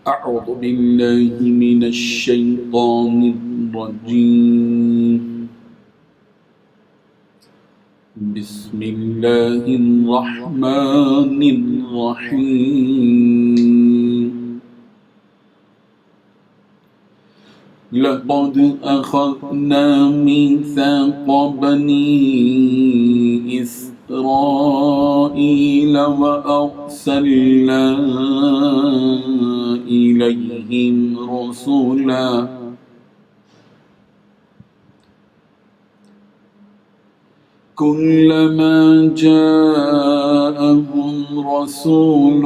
أعوذ بالله من الشيطان الرجيم بسم الله الرحمن الرحيم لقد أخذنا ميثاق بني إسرائيل وأرسلنا إليهم رسولا كلما جاءهم رسول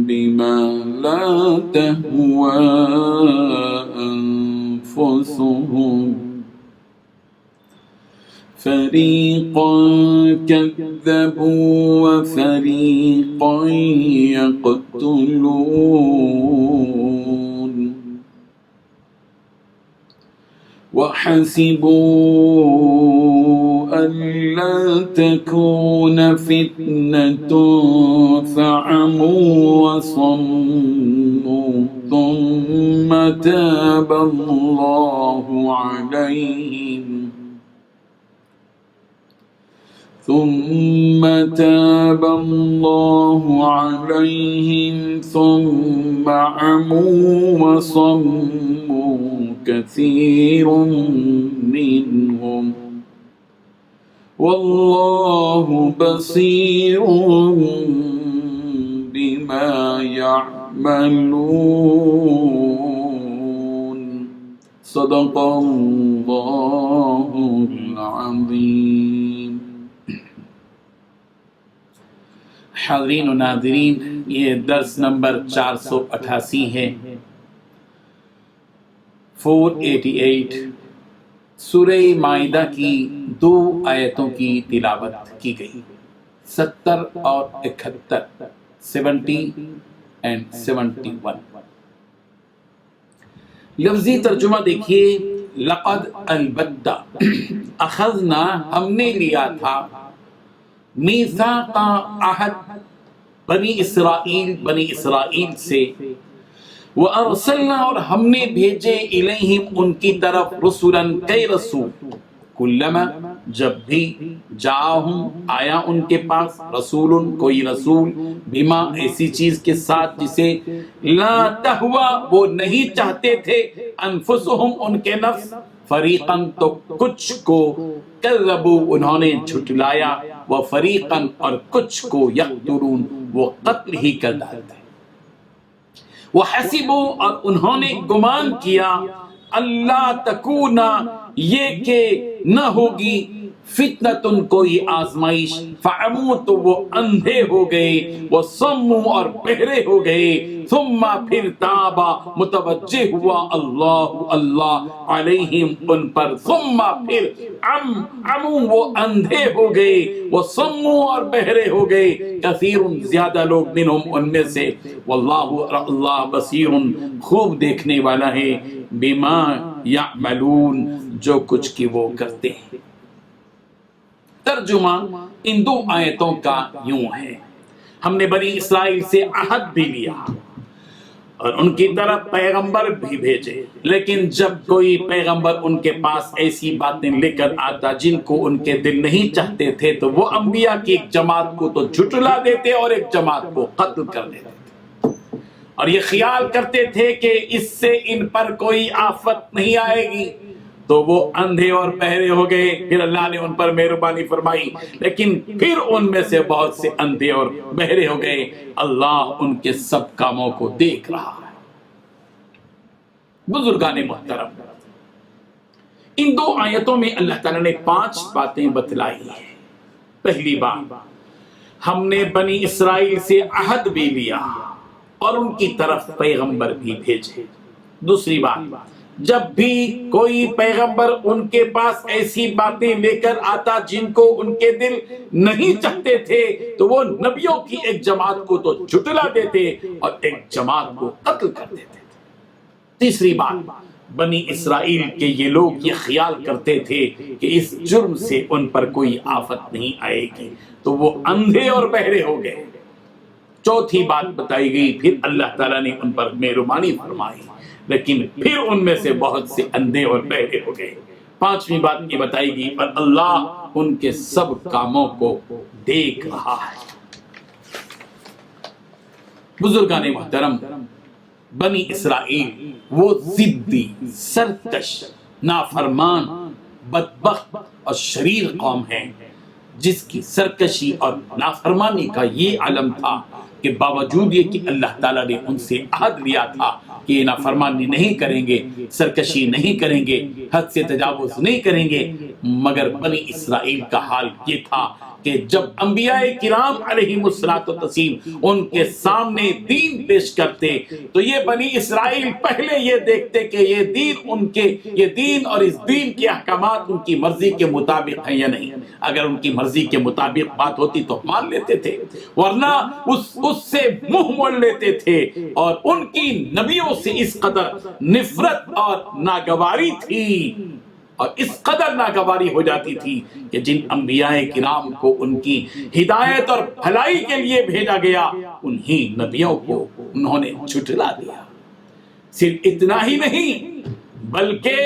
بما لا تهوى أنفسهم فريقا كذبوا وفريقا يقتلون وحسبوا ألا تكون فتنة فعموا وصموا ثم تاب الله عليهم ثم عموا وصموا كثير منهم والله بصير بما يعملون صدق الله العظيم. حاضرین و ناظرین، یہ درس نمبر 488 ہے، 488 سورہ مائدہ کی 2 آیتوں کی تلاوت کی گئی، 70 اور 71، 70 and 71۔ لفظی ترجمہ دیکھیے، لقد البتہ، اخذنا ہم نے لیا تھا، میثاق عہد بنی اسرائیل سے، وَأَرْسَلْنَا اور ہم نے بھیجے الیہم ان کی طرف رسولاً کئی رسول، کلما جب بھی جاہم آیا ان کے پاس رسول کوئی رسول، بما ایسی چیز کے ساتھ جسے لا تہوا وہ نہیں چاہتے تھے، انفسہم ان کے نفس، فریقاً تو کچھ کو، کذبوا انہوں نے جھٹلایا، وفریقاً اور کچھ کو، یقتلون وہ قتل ہی کر ڈالتے ہیں، وحسبوا اور انہوں نے گمان کیا، اللہ تکونا یہ کہ نہ ہوگی، فتنتن کوئی آزمائش، فعمو تو وہ اندھے ہو گئے، وصمو اور بہرے ہو گئے، ثم پھر تابا متوجہ ہوا اللہ علیہم ان پر، ثم پھر عمو وہ اندھے ہو گئے، وصمو اور بہرے ہو گئے، کثیر زیادہ لوگ منہم ان میں سے، واللہ اللہ بصیر خوب دیکھنے والا ہے، بما یعملون جو کچھ کی وہ کرتے ہیں۔ ترجمہ ان 2 آیتوں کا یوں ہے، ہم نے بنی اسرائیل سے عہد بھی لیا اور ان کی طرف پیغمبر بھی بھیجے، لیکن جب کوئی پیغمبر ان کے پاس ایسی باتیں لے کر آتا جن کو ان کے دل نہیں چاہتے تھے، تو وہ انبیاء کی ایک جماعت کو تو جھٹلا دیتے اور ایک جماعت کو قتل کر دیتے، اور یہ خیال کرتے تھے کہ اس سے ان پر کوئی آفت نہیں آئے گی، تو وہ اندھے اور بہرے ہو گئے۔ پھر اللہ نے ان پر مہربانی فرمائی، لیکن پھر ان میں سے بہت سے اندھے اور بہرے ہو گئے۔ اللہ ان کے سب کاموں کو دیکھ رہا ہے۔ بزرگان محترم، ان 2 آیتوں میں اللہ تعالیٰ نے 5 باتیں بتلائی ہیں۔ پہلی بات، ہم نے بنی اسرائیل سے عہد بھی لیا اور ان کی طرف پیغمبر بھی بھیجے۔ دوسری بات، جب بھی کوئی پیغمبر ان کے پاس ایسی باتیں لے کر آتا جن کو ان کے دل نہیں چاہتے تھے، تو وہ نبیوں کی ایک جماعت کو تو جھٹلا دیتے اور ایک جماعت کو قتل کر دیتے تھے۔ تیسری بات، بنی اسرائیل کے یہ لوگ یہ خیال کرتے تھے کہ اس جرم سے ان پر کوئی آفت نہیں آئے گی، تو وہ اندھے اور بہرے ہو گئے۔ چوتھی بات بتائی گئی، پھر اللہ تعالیٰ نے ان پر مہربانی فرمائی، لیکن پھر ان میں سے بہت سے اندھے اور بہرے ہو گئے۔ پانچویں بات یہ بتائی گئی، پر اللہ ان کے سب کاموں کو دیکھ رہا ہے۔ بزرگان محترم، بنی اسرائیل وہ ضدی، سرکش، نافرمان، بدبخت اور شریر قوم ہے جس کی سرکشی اور نافرمانی کا یہ علم تھا کہ باوجود یہ کہ اللہ تعالیٰ نے ان سے عہد لیا تھا کہ یہ نافرمانی نہیں کریں گے، سرکشی نہیں کریں گے، حد سے تجاوز نہیں کریں گے، مگر بنی اسرائیل کا حال یہ تھا کہ جب انبیاء کرام علیہم الصلوۃ والتسلیم ان کے سامنے دین پیش کرتے تو یہ بنی اسرائیل پہلے یہ دیکھتے کہ یہ دین اور اس دین کے احکامات ان کی مرضی کے مطابق ہیں یا نہیں۔ اگر ان کی مرضی کے مطابق بات ہوتی تو مان لیتے تھے، ورنہ اس سے منہ موڑ لیتے تھے، اور ان کی نبیوں سے اس قدر نفرت اور ناگواری تھی، اور اس قدر ناگواری ہو جاتی تھی کہ جن انبیاء کرام کو ان کی ہدایت اور بھلائی کے لیے بھیجا گیا، انہی نبیوں کو انہوں نے جھٹلا دیا۔ صرف اتنا ہی نہیں بلکہ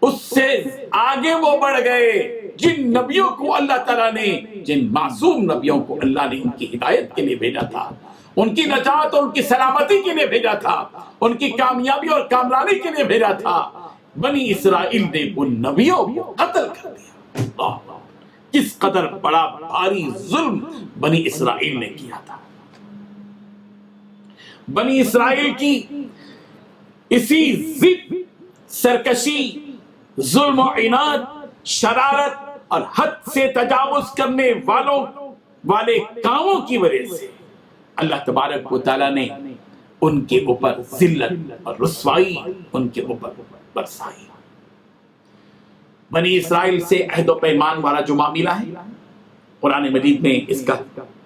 اس سے آگے وہ بڑھ گئے، جن نبیوں کو اللہ تعالیٰ نے، جن معصوم نبیوں کو اللہ نے ان کی ہدایت کے لیے بھیجا تھا، ان کی نجات اور ان کی سلامتی کے لیے بھیجا تھا، ان کی کامیابی اور کامرانی کے لیے بھیجا تھا، بنی اسرائیل نے ان نبیوں کو قتل کر دیا۔ اللہ، کس قدر بڑا بھاری ظلم بنی اسرائیل نے کیا تھا۔ بنی اسرائیل کی اسی ضد، سرکشی، ظلم و عناد، شرارت اور حد سے تجاوز کرنے والے کاموں کی وجہ سے اللہ تبارک و تعالیٰ نے ان کے اوپر ذلت اور رسوائی ان کے اوپر برسائی۔ بنی اسرائیل سے عہد و پیمان والا جو معاملہ ہے، قرآن مجید میں اس کا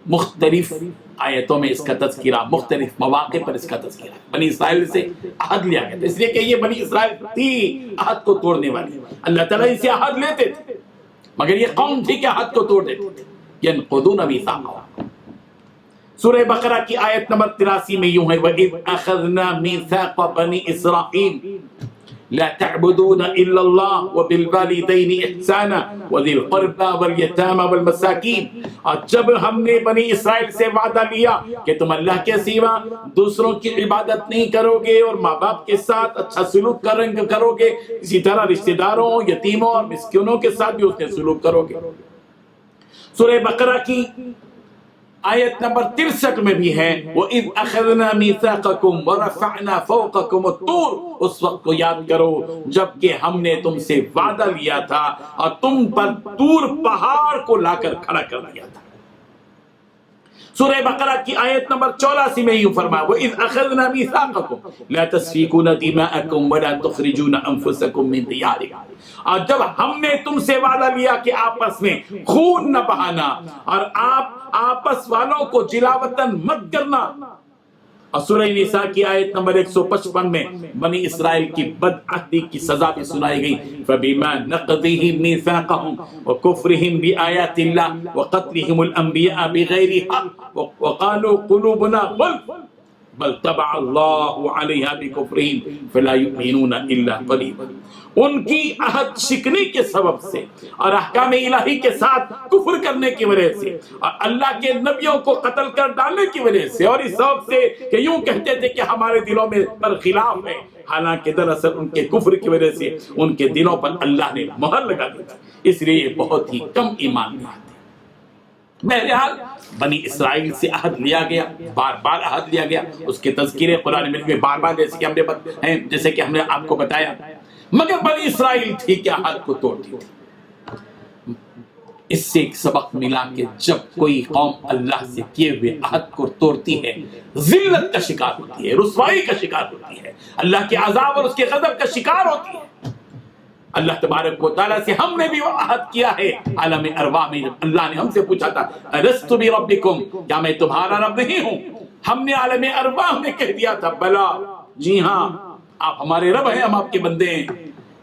مختلف آیتوں میں اس کا تذکرہ، مختلف مواقع پر اس کا تذکرہ۔ بنی اسرائیل سے عہد لیا گیا تھا، اس لیے کہ یہ بنی اسرائیل تھی عہد کو توڑنے والی، اللہ تعالیٰ اسے عہد لیتے تھے، مگر یہ قوم تھی کہ عہد کو توڑ دیتے تھے۔ يَنْقُضُونَ مِيثَاقَهُمْ۔ سورہ بقرہ کی آیت نمبر 83 میں یوں ہے، وَإِذْ أَخَذْنَا مِيثَاقَ بَنِي إِسْرَائِيلَ لا تعبدون الا الله وبالوالدين احسانا وذي القربى واليتامى والمساكين۔ اور جب ہم نے بنی اسرائیل سے وعدہ لیا کہ تم اللہ کے سوا دوسروں کی عبادت نہیں کرو گے اور ماں باپ کے ساتھ اچھا سلوک کرو گے، اسی طرح رشتہ داروں، یتیموں اور مسکینوں کے ساتھ بھی اس نے سلوک کرو گے۔ سورہ بقرہ کی آیت نمبر 63 میں بھی ہے، وَإِذْ أَخَذْنَا مِيثَاقَكُمْ وَرَفَعْنَا فَوْقَكُمُ الطُّورَ۔ اس وقت کو یاد کرو جب کہ ہم نے تم سے وعدہ لیا تھا اور تم پر طور پہاڑ کو لا کر کھڑا کر دیا تھا۔ سورہ بقرہ کی آیت نمبر 84 میں یوں فرمایا، وَإِذْ أَخَذْنَا مِيثَاقَكُمْ لَا تَسْفِكُونَ دِمَاءَكُمْ وَلَا تُخْرِجُونَ أَنفُسَكُمْ مِنْ دِيَارِكُمْ۔ اور جب ہم نے تم سے وعدہ لیا کہ آپس میں خون نہ بہانا اور آپ آپس والوں کو جلا وطن مت کرنا۔ اور سورہ نساء کی آیت نمبر 155 میں بنی اسرائیل کی بدعہدی کی سزا بھی سنائی گئی، فَبِمَا نَقْضِهِمْ مِيثَاقَهُمْ وَكُفْرِهِمْ بِآيَاتِ اللَّهِ وَقَتْلِهِمُ الْأَنْبِيَاءَ بِغَيْرِ حَقٍّ وَقَالُوا قُلُوبُنَا غُلْفٌ بل طبع اللہ علیہا بکفرہم فلا یؤمنون الا قلیلا۔ ان کی عہد شکنی کے سبب سے اور احکام الہی کے ساتھ کفر کرنے کی وجہ سے اور اللہ کے نبیوں کو قتل کر ڈالنے کی وجہ سے اور اس سبب سے کہ یوں کہتے تھے کہ ہمارے دلوں میں پر خلاف ہے، حالانکہ دراصل ان کے کفر کی وجہ سے ان کے دلوں پر اللہ نے مہر لگا دی تھی، اس لیے یہ بہت ہی کم ایمان لاتے۔ بہرحال بنی اسرائیل سے عہد لیا گیا، بار بار عہد لیا گیا، اس کے تذکرے قرآن مجید میں بار بار جیسے کہ ہم نے آپ کو بتایا، مگر بنی اسرائیل تھی کہ عہد کو توڑتی تھی۔ اس سے ایک سبق ملا کہ جب کوئی قوم اللہ سے کیے ہوئے عہد کو توڑتی ہے، ذلت کا شکار ہوتی ہے، رسوائی کا شکار ہوتی ہے، اللہ کے عذاب اور اس کے غضب کا شکار ہوتی ہے۔ اللہ تبارک و تعالیٰ سے ہم نے بھی وہ عہد کیا ہے، عالم ارواح میں جب اللہ نے ہم سے پوچھا تھا الست بربکم، کیا میں تمہارا رب نہیں ہوں؟ ہم نے عالم ارواح میں کہہ دیا تھا بلا، جی ہاں آپ ہمارے رب ہیں، ہم آپ کے بندے ہیں۔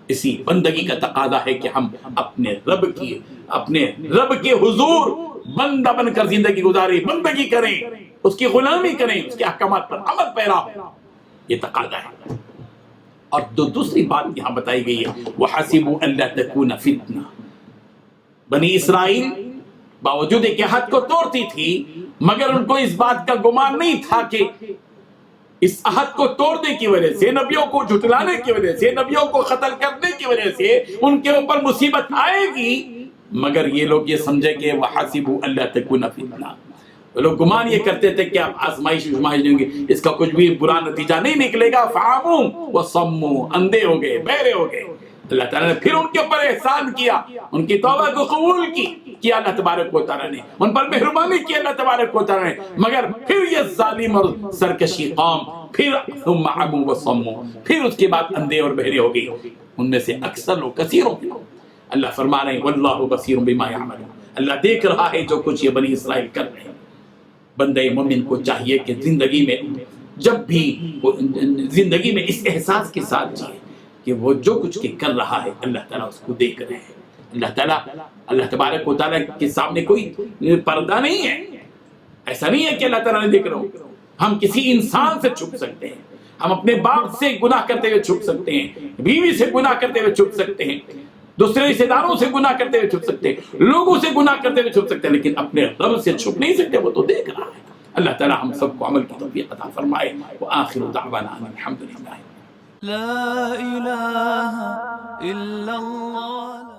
اسی بندگی کا تقاضا ہے کہ ہم اپنے رب کے حضور بندہ بن کر زندگی گزاریں، بندگی کریں، اس کی غلامی کریں، اس کے احکامات پر عمل پیرا ہو، یہ تقاضا ہے۔ اور دوسری بات یہاں بتائی گئی ہے وَحَسِبُوا أَلَّا تَكُونَ فِتْنَةٌ، بنی اسرائیل باوجود کہ حد کو توڑتی تھی مگر ان کو اس بات کا گمان نہیں تھا کہ اس عہد کو توڑنے کی وجہ سے، نبیوں کو جھٹلانے کی وجہ سے، نبیوں کو قتل کرنے کی وجہ سے ان کے اوپر مصیبت آئے گی، مگر یہ لوگ یہ سمجھے کہ وَحَسِبُوا أَلَّا تَكُونَ فِتْنَةٌ، وہ لوگ گمان یہ کرتے تھے کہ اب آزمائش دیں گے، اس کا کچھ بھی برا نتیجہ نہیں نکلے گا، فَعَمُوا وَصَمُّوا، اندھے ہو گئے، بہرے ہو گئے۔ اللہ تعالیٰ نے پھر ان کے اوپر احسان کیا، ان کی توبہ کو قبول کی اللہ تبارک و تعالیٰ نے، ان پر مہربانی کی اللہ تبارک و تعالیٰ نے، مگر پھر یہ ظالم اور سرکشی قوم پھر ثم عموا وصموا، پھر اس کے بعد اندھے اور بہرے ہو گئی، ان میں سے اکثر لوگ، کثیروں کے لوگ۔ اللہ فرما رہے ہیں واللہ بصیر بما یعملون، اللہ دیکھ رہا ہے جو کچھ یہ بنی اسرائیل کر رہے ہیں۔ بندہ مومن کو چاہیے کہ زندگی میں جب بھی زندگی میں اس احساس کے ساتھ جیے کہ وہ جو کچھ کر رہا ہے اللہ تعالیٰ اس کو دیکھ رہے ہیں، اللہ تبارک و تعالیٰ کے سامنے کوئی پردہ نہیں ہے، ایسا نہیں ہے کہ اللہ تعالیٰ نے دیکھ رہا ہو۔ ہم کسی انسان سے چھپ سکتے ہیں، ہم اپنے باپ سے گناہ کرتے ہوئے چھپ سکتے ہیں، بیوی سے گناہ کرتے ہوئے چھپ سکتے ہیں، دوسرے رشتے داروں سے گناہ کرتے ہوئے چھپ سکتے ہیں، لوگوں سے گناہ کرتے ہوئے چھپ سکتے ہیں، لیکن اپنے رب سے چھپ نہیں سکتے، وہ تو دیکھ رہا ہے۔ اللہ تعالیٰ ہم سب کو عمل کی توفیق عطا فرمائے۔ وآخر دعوانا الحمدللہ۔ لا إله إلا الله